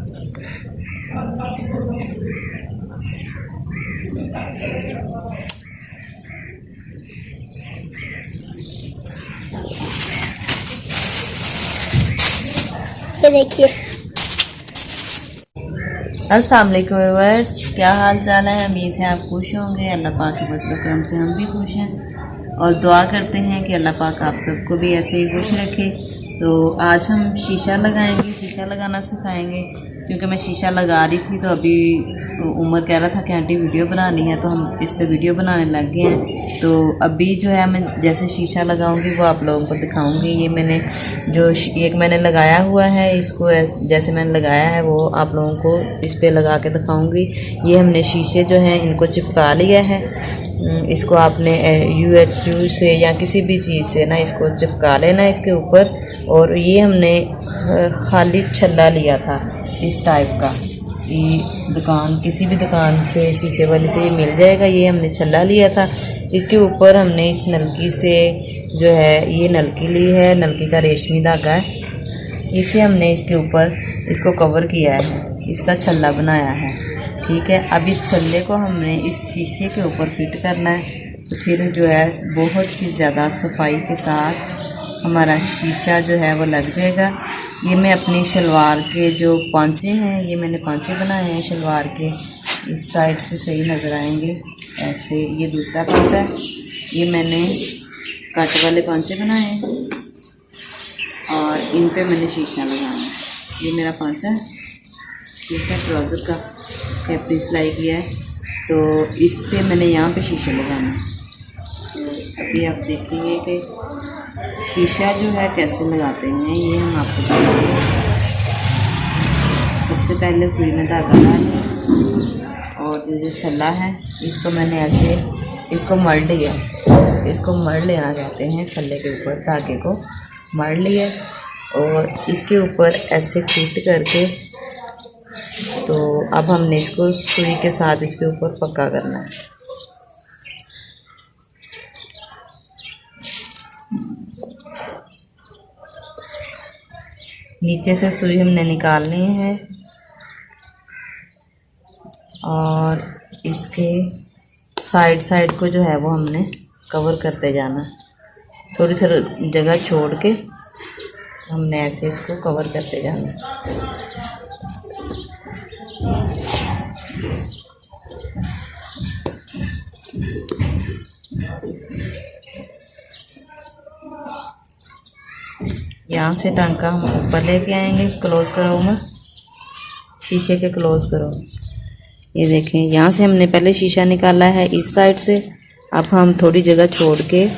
ये देखिए। अस्सलाम वालेकुम व्यूअर्स, क्या हाल चाल है। उम्मीद है आप खुश होंगे। अल्लाह पाक के फज़ल करम से हम भी खुश हैं और दुआ करते हैं कि अल्लाह पाक आप सबको भी ऐसे ही खुश रखे। तो आज हम शीशा लगाएंगे, शीशा लगाना सिखाएंगे, क्योंकि मैं शीशा लगा रही थी तो अभी उमर कह रहा था कि आंटी वीडियो बनानी है, तो हम इस पे वीडियो बनाने लग गए हैं। तो अभी जो है मैं जैसे शीशा लगाऊंगी वो आप लोगों को दिखाऊंगी। ये मैंने जो एक मैंने लगाया हुआ है, इसको जैसे मैंने लगाया है वो आप लोगों को इस पे लगा के दिखाऊंगी। ये हमने शीशे जो हैं इनको चिपका लिया है। इसको आपने UHU से या किसी भी चीज़ से ना इसको चिपका लेना इसके ऊपर। और ये हमने खाली छल्ला लिया था इस टाइप का, ये दुकान किसी भी दुकान से शीशे वाली से ये मिल जाएगा। ये हमने छल्ला लिया था, इसके ऊपर हमने इस नलकी से जो है ये नलकी ली है, नलकी का रेशमी धागा है, इसे हमने इसके ऊपर इसको कवर किया है, इसका छल्ला बनाया है। ठीक है, अब इस छल्ले को हमने इस शीशे के ऊपर फिट करना है। तो फिर जो है बहुत ही ज़्यादा सफाई के साथ हमारा शीशा जो है वो लग जाएगा। ये मैं अपनी शलवार के जो पांचे हैं, ये मैंने पांचे बनाए हैं शलवार के, इस साइड से सही नज़र आएंगे ऐसे। ये दूसरा पांचा है, ये मैंने कट वाले पांचे बनाए हैं और इन पे मैंने शीशा लगाना है। ये मेरा पांचा है, ठीक है, ट्राउज़र का कैपरी सिलाई किया है, तो इस पे मैंने यहाँ पे शीशा लगाना है। तो अभी आप देखेंगे कि शीशा जो है कैसे लगाते हैं, ये हम आपको बताएंगे। सबसे पहले सुई में धागा डालें और जो छल्ला है इसको मैंने ऐसे इसको मर लिया, इसको मर लेना कहते हैं, छल्ले के ऊपर धागे को मर लिया और इसके ऊपर ऐसे फिट करके, तो अब हमने इसको सुई के साथ इसके ऊपर पक्का करना है। नीचे से सुई हमने निकालनी है और इसके साइड को जो है वो हमने कवर करते जाना। थोड़ी थोड़ी जगह छोड़ के हमने ऐसे इसको कवर करते जाना। यहाँ से टांका हम ऊपर लेके आएंगे। क्लोज़ करो मैं, शीशे के क्लोज़ करो। ये देखें, यहाँ से हमने पहले शीशा निकाला है इस साइड से, अब हम थोड़ी जगह छोड़ के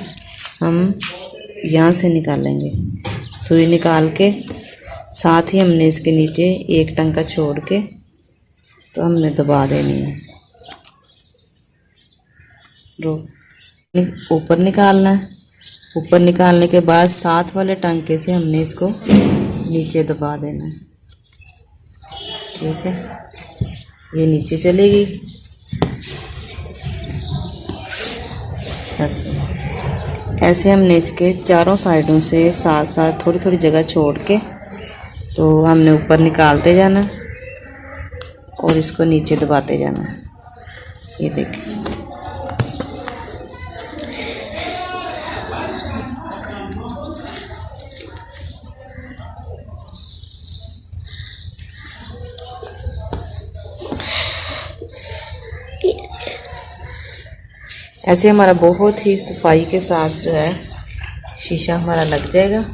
हम यहाँ से निकालेंगे। सुई निकाल के साथ ही हमने इसके नीचे एक टांका छोड़ के तो हमने दबा देनी है। ऊपर निकालना है, ऊपर निकालने के बाद साथ वाले टांके से हमने इसको नीचे दबा देना है। ठीक है, ये नीचे चलेगी ऐसे हमने इसके चारों साइडों से साथ साथ थोड़ी थोड़ी जगह छोड़ के तो हमने ऊपर निकालते जाना और इसको नीचे दबाते जाना। ये देखिए, ऐसे हमारा बहुत ही सफाई के साथ जो है शीशा हमारा लग जाएगा।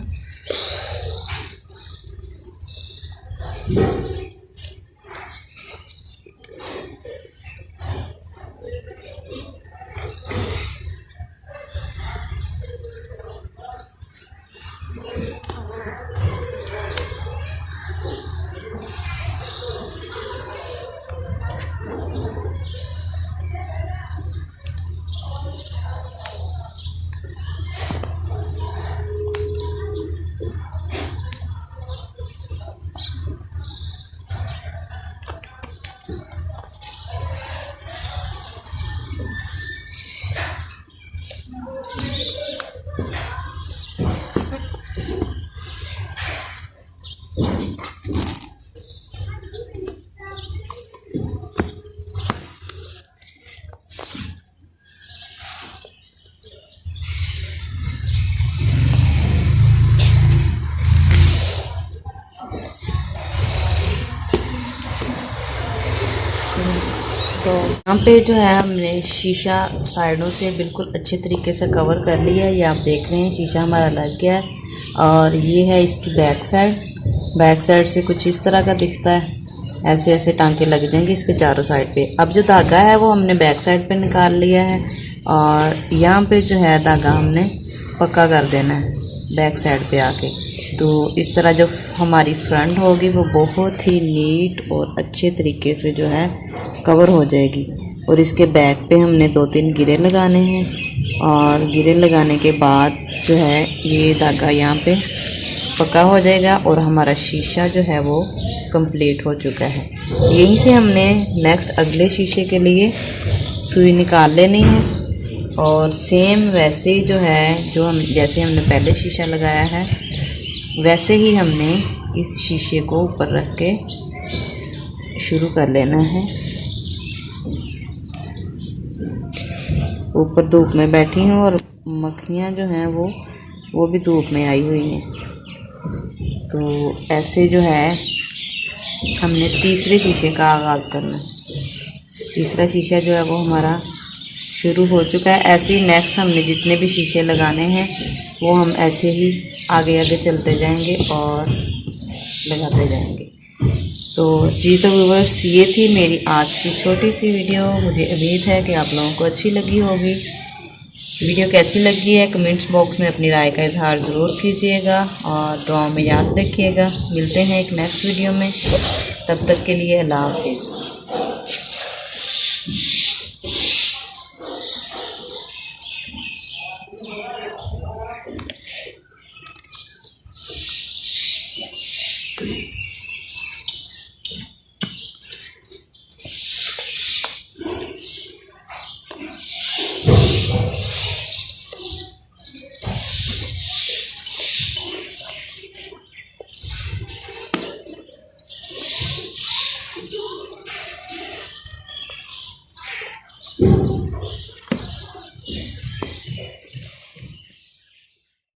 तो यहाँ पे जो है हमने शीशा साइडों से बिल्कुल अच्छे तरीके से कवर कर लिया है। ये आप देख रहे हैं शीशा हमारा लग गया है। और ये है इसकी बैक साइड से कुछ इस तरह का दिखता है। ऐसे ऐसे टांके लग जाएंगे इसके चारों साइड पे। अब जो धागा है वो हमने बैक साइड पे निकाल लिया है और यहाँ पे जो है धागा हमने पक्का कर देना है बैक साइड पे आके। तो इस तरह जो हमारी फ्रंट होगी वो बहुत ही नीट और अच्छे तरीके से जो है कवर हो जाएगी। और इसके बैक पे हमने 2-3 गिरे लगाने हैं और गिरे लगाने के बाद जो है ये धागा यहाँ पे पक्का हो जाएगा और हमारा शीशा जो है वो कंप्लीट हो चुका है। यहीं से हमने नेक्स्ट अगले शीशे के लिए सुई निकाल लेनी है और सेम वैसे ही जो है जो हम जैसे हमने पहले शीशा लगाया है वैसे ही हमने इस शीशे को ऊपर रख के शुरू कर लेना है। ऊपर धूप में बैठी हूँ और मक्खियाँ जो हैं वो भी धूप में आई हुई हैं। तो ऐसे जो है हमने तीसरे शीशे का आगाज़ करना है। तीसरा शीशा जो है वो हमारा शुरू हो चुका है। ऐसे ही नेक्स्ट हमने जितने भी शीशे लगाने हैं वो हम ऐसे ही आगे आगे चलते जाएंगे और लगाते जाएंगे। तो जी तो व्यूअर्स, ये थी मेरी आज की छोटी सी वीडियो। मुझे उम्मीद है कि आप लोगों को अच्छी लगी होगी। वीडियो कैसी लगी है कमेंट्स बॉक्स में अपनी राय का इजहार ज़रूर कीजिएगा और दुआओं में याद रखिएगा। मिलते हैं एक नेक्स्ट वीडियो में, तब तक के लिए अल्लाह हाफिज़।